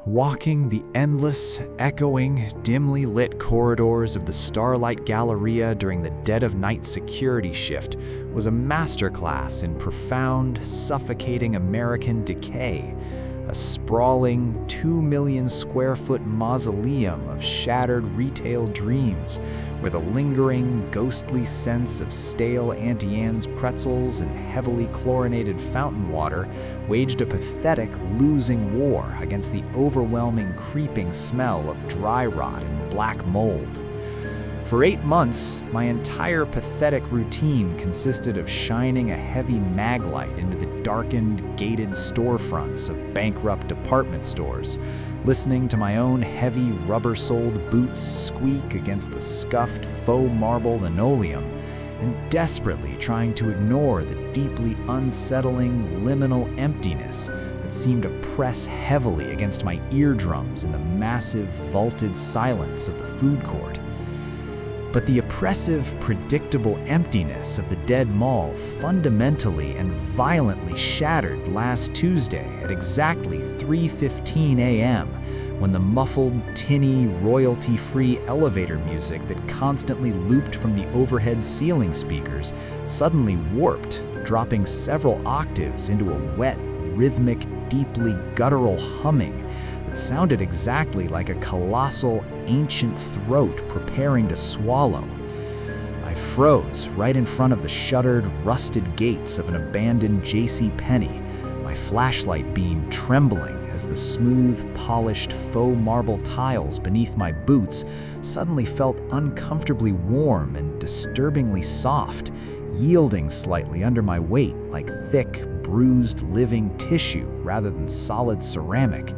Walking the endless, echoing, dimly lit corridors of the Starlight Galleria during the dead-of-night security shift was a masterclass in profound, suffocating American decay, a sprawling 2 million square foot mausoleum of shattered retail dreams, where the lingering, ghostly sense of stale Auntie Anne's pretzels and heavily chlorinated fountain water waged a pathetic, losing war against the overwhelming, creeping smell of dry rot and black mold. For 8 months, my entire pathetic routine consisted of shining a heavy mag light into the darkened, gated storefronts of bankrupt department stores, listening to my own heavy, rubber-soled boots squeak against the scuffed faux marble linoleum, and desperately trying to ignore the deeply unsettling, liminal emptiness that seemed to press heavily against my eardrums in the massive, vaulted silence of the food court. But the oppressive, predictable emptiness of the dead mall fundamentally and violently shattered last Tuesday at exactly 3:15 a.m. when the muffled, tinny, royalty-free elevator music that constantly looped from the overhead ceiling speakers suddenly warped, dropping several octaves into a wet, rhythmic, deeply guttural humming that sounded exactly like a colossal, ancient throat preparing to swallow. I froze right in front of the shuttered, rusted gates of an abandoned JC Penney, my flashlight beam trembling as the smooth, polished faux marble tiles beneath my boots suddenly felt uncomfortably warm and disturbingly soft, yielding slightly under my weight like thick, bruised, living tissue rather than solid ceramic.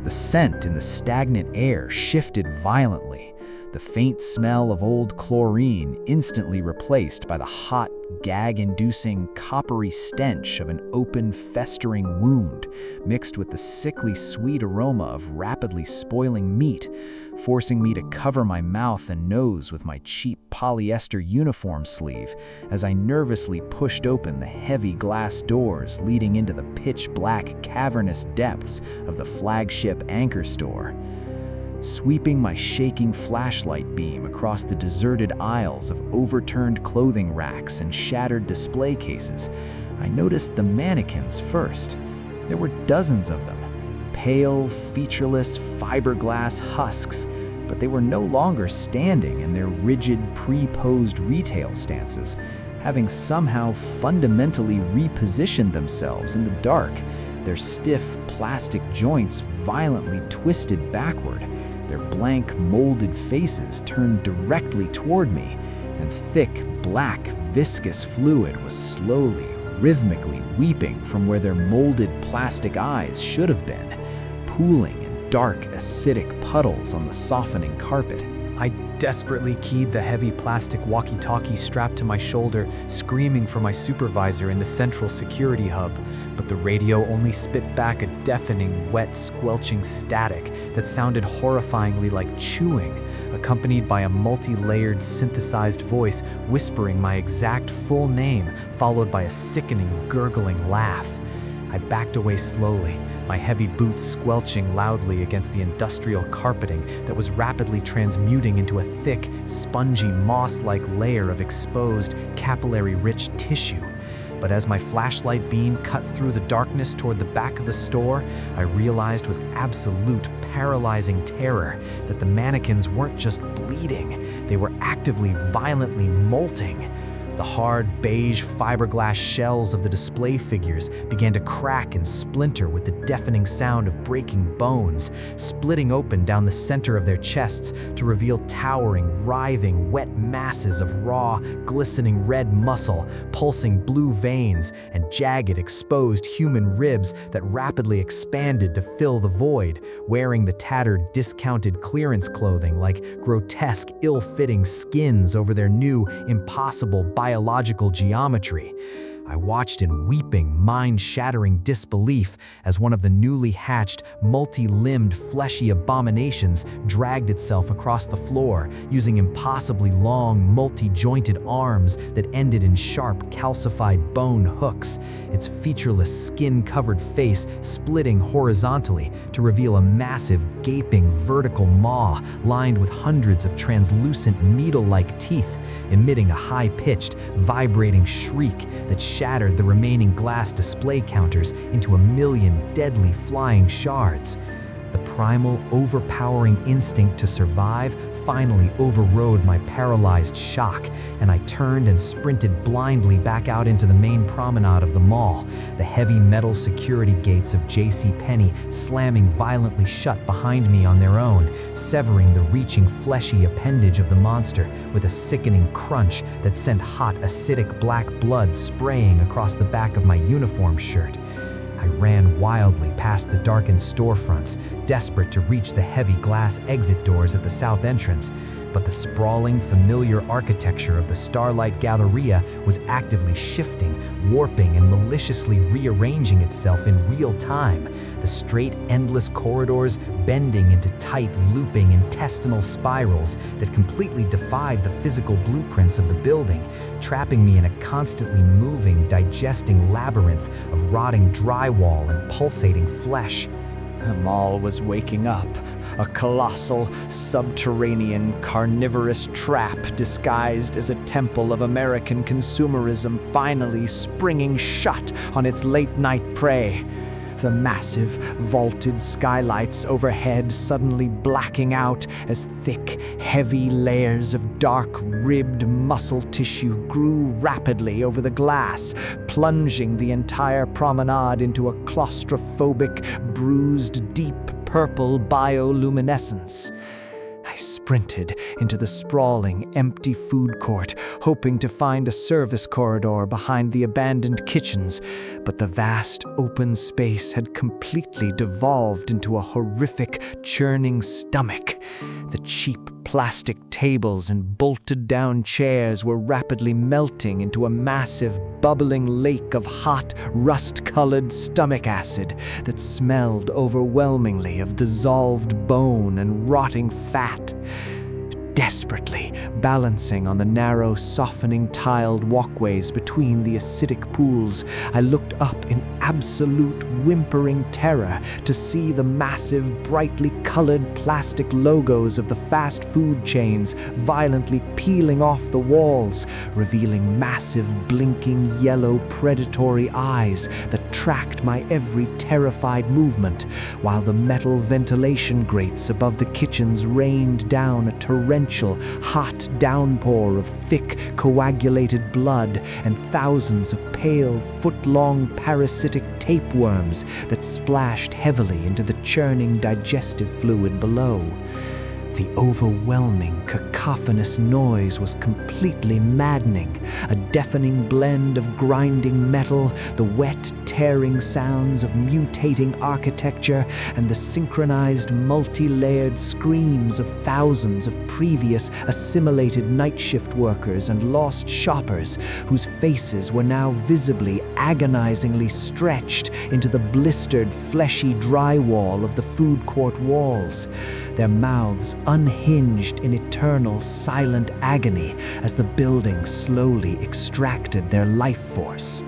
The scent in the stagnant air shifted violently, the faint smell of old chlorine instantly replaced by the hot, gag-inducing, coppery stench of an open, festering wound, mixed with the sickly sweet aroma of rapidly spoiling meat, forcing me to cover my mouth and nose with my cheap polyester uniform sleeve as I nervously pushed open the heavy glass doors leading into the pitch-black, cavernous depths of the flagship anchor store. Sweeping my shaking flashlight beam across the deserted aisles of overturned clothing racks and shattered display cases, I noticed the mannequins first. There were dozens of them, pale, featureless fiberglass husks, but they were no longer standing in their rigid, pre-posed retail stances, having somehow fundamentally repositioned themselves in the dark, their stiff plastic joints violently twisted backward, their blank, molded faces turned directly toward me, and thick, black, viscous fluid was slowly, rhythmically weeping from where their molded plastic eyes should have been, pooling in dark, acidic puddles on the softening carpet. I desperately keyed the heavy plastic walkie-talkie strapped to my shoulder, screaming for my supervisor in the central security hub, but the radio only spit back a deafening, wet, squelching static that sounded horrifyingly like chewing, accompanied by a multi-layered, synthesized voice whispering my exact full name, followed by a sickening, gurgling laugh. I backed away slowly, my heavy boots squelching loudly against the industrial carpeting that was rapidly transmuting into a thick, spongy, moss-like layer of exposed, capillary-rich tissue. But as my flashlight beam cut through the darkness toward the back of the store, I realized with absolute, paralyzing terror that the mannequins weren't just bleeding, they were actively, violently molting. The hard, beige fiberglass shells of the display figures began to crack and splinter with the deafening sound of breaking bones, splitting open down the center of their chests to reveal towering, writhing, wet masses of raw, glistening red muscle, pulsing blue veins, and jagged, exposed human ribs that rapidly expanded to fill the void, wearing the tattered, discounted clearance clothing like grotesque, ill-fitting skins over their new, impossible biological geometry. I watched in weeping, mind-shattering disbelief as one of the newly hatched, multi-limbed, fleshy abominations dragged itself across the floor, using impossibly long, multi-jointed arms that ended in sharp, calcified bone hooks, its featureless, skin-covered face splitting horizontally to reveal a massive, gaping, vertical maw lined with hundreds of translucent, needle-like teeth, emitting a high-pitched, vibrating shriek that shattered the remaining glass display counters into a million deadly flying shards. The primal, overpowering instinct to survive finally overrode my paralyzed shock, and I turned and sprinted blindly back out into the main promenade of the mall, the heavy metal security gates of JC Penney slamming violently shut behind me on their own, severing the reaching fleshy appendage of the monster with a sickening crunch that sent hot, acidic black blood spraying across the back of my uniform shirt. I ran wildly past the darkened storefronts, desperate to reach the heavy glass exit doors at the south entrance, but the sprawling, familiar architecture of the Starlight Galleria was actively shifting, warping, and maliciously rearranging itself in real time, the straight, endless corridors bending into tight, looping intestinal spirals that completely defied the physical blueprints of the building, trapping me in a constantly moving, digesting labyrinth of rotting drywall and pulsating flesh. The mall was waking up, a colossal, subterranean, carnivorous trap disguised as a temple of American consumerism finally springing shut on its late-night prey. The massive, vaulted skylights overhead suddenly blacking out as thick, heavy layers of dark-ribbed muscle tissue grew rapidly over the glass, plunging the entire promenade into a claustrophobic, bruised, deep purple bioluminescence. I sprinted into the sprawling, empty food court, hoping to find a service corridor behind the abandoned kitchens, but the vast, open space had completely devolved into a horrific, churning stomach. The cheap plastic tables and bolted-down chairs were rapidly melting into a massive, bubbling lake of hot, rust-colored stomach acid that smelled overwhelmingly of dissolved bone and rotting fat. Desperately balancing on the narrow, softening tiled walkways between the acidic pools, I looked up in absolute whimpering terror to see the massive, brightly colored plastic logos of the fast food chains violently peeling off the walls, revealing massive, blinking, yellow, predatory eyes that tracked my every terrified movement, while the metal ventilation grates above the kitchens rained down a torrential, hot downpour of thick, coagulated blood and thousands of pale, foot-long parasitic tapeworms that splashed heavily into the churning digestive fluid below. The overwhelming, cacophonous noise was completely maddening, a deafening blend of grinding metal, the wet, tearing sounds of mutating architecture, and the synchronized, multi-layered screams of thousands of previous assimilated night shift workers and lost shoppers whose faces were now visibly, agonizingly stretched into the blistered, fleshy drywall of the food court walls, their mouths unhinged in eternal, silent agony as the building slowly extracted their life force.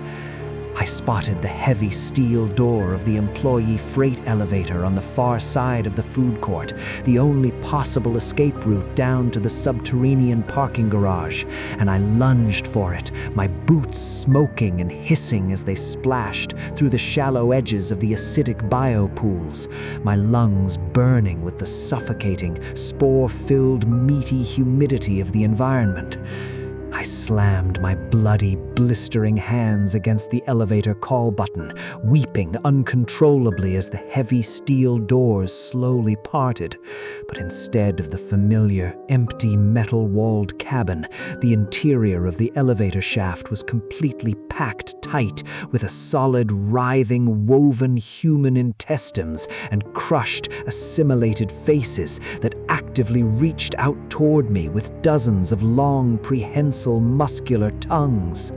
I spotted the heavy steel door of the employee freight elevator on the far side of the food court, the only possible escape route down to the subterranean parking garage, and I lunged for it, my boots smoking and hissing as they splashed through the shallow edges of the acidic biopools, my lungs burning with the suffocating, spore-filled, meaty humidity of the environment. I slammed my bloody, blistering hands against the elevator call button, weeping uncontrollably as the heavy steel doors slowly parted. But instead of the familiar, empty, metal-walled cabin, the interior of the elevator shaft was completely packed tight with a solid, writhing, woven human intestines and crushed, assimilated faces that actively reached out toward me with dozens of long, prehensile, muscular tongues.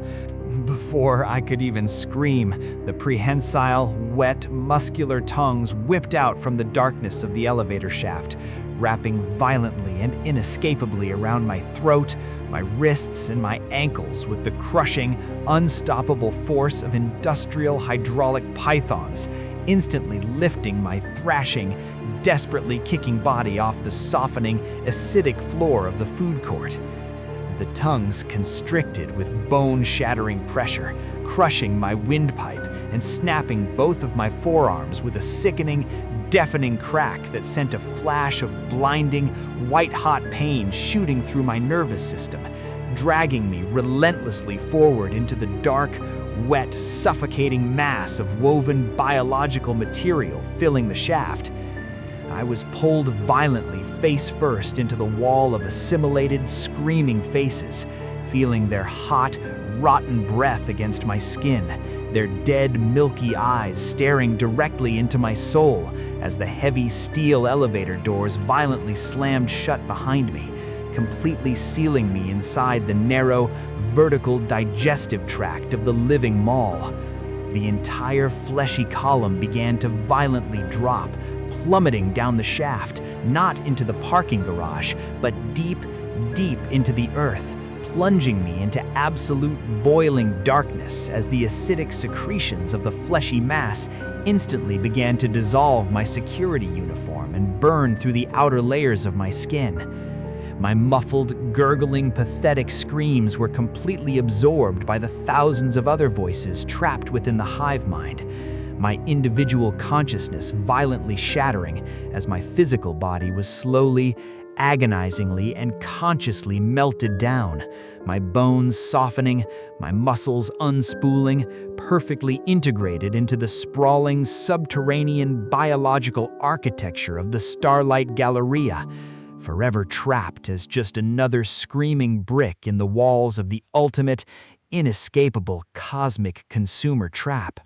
Before I could even scream, the prehensile, wet, muscular tongues whipped out from the darkness of the elevator shaft, wrapping violently and inescapably around my throat, my wrists, and my ankles with the crushing, unstoppable force of industrial hydraulic pythons, instantly lifting my thrashing, desperately kicking body off the softening, acidic floor of the food court. The tongues constricted with bone-shattering pressure, crushing my windpipe and snapping both of my forearms with a sickening, deafening crack that sent a flash of blinding, white-hot pain shooting through my nervous system, dragging me relentlessly forward into the dark, wet, suffocating mass of woven biological material filling the shaft. I was pulled violently face first into the wall of assimilated, screaming faces, feeling their hot, rotten breath against my skin, their dead, milky eyes staring directly into my soul as the heavy steel elevator doors violently slammed shut behind me, completely sealing me inside the narrow, vertical digestive tract of the living maw. The entire fleshy column began to violently drop, plummeting down the shaft, not into the parking garage, but deep, deep into the earth, plunging me into absolute boiling darkness as the acidic secretions of the fleshy mass instantly began to dissolve my security uniform and burn through the outer layers of my skin. My muffled, gurgling, pathetic screams were completely absorbed by the thousands of other voices trapped within the hive mind, my individual consciousness violently shattering as my physical body was slowly, agonizingly, and consciously melted down, my bones softening, my muscles unspooling, perfectly integrated into the sprawling, subterranean biological architecture of the Starlight Galleria, forever trapped as just another screaming brick in the walls of the ultimate, inescapable cosmic consumer trap.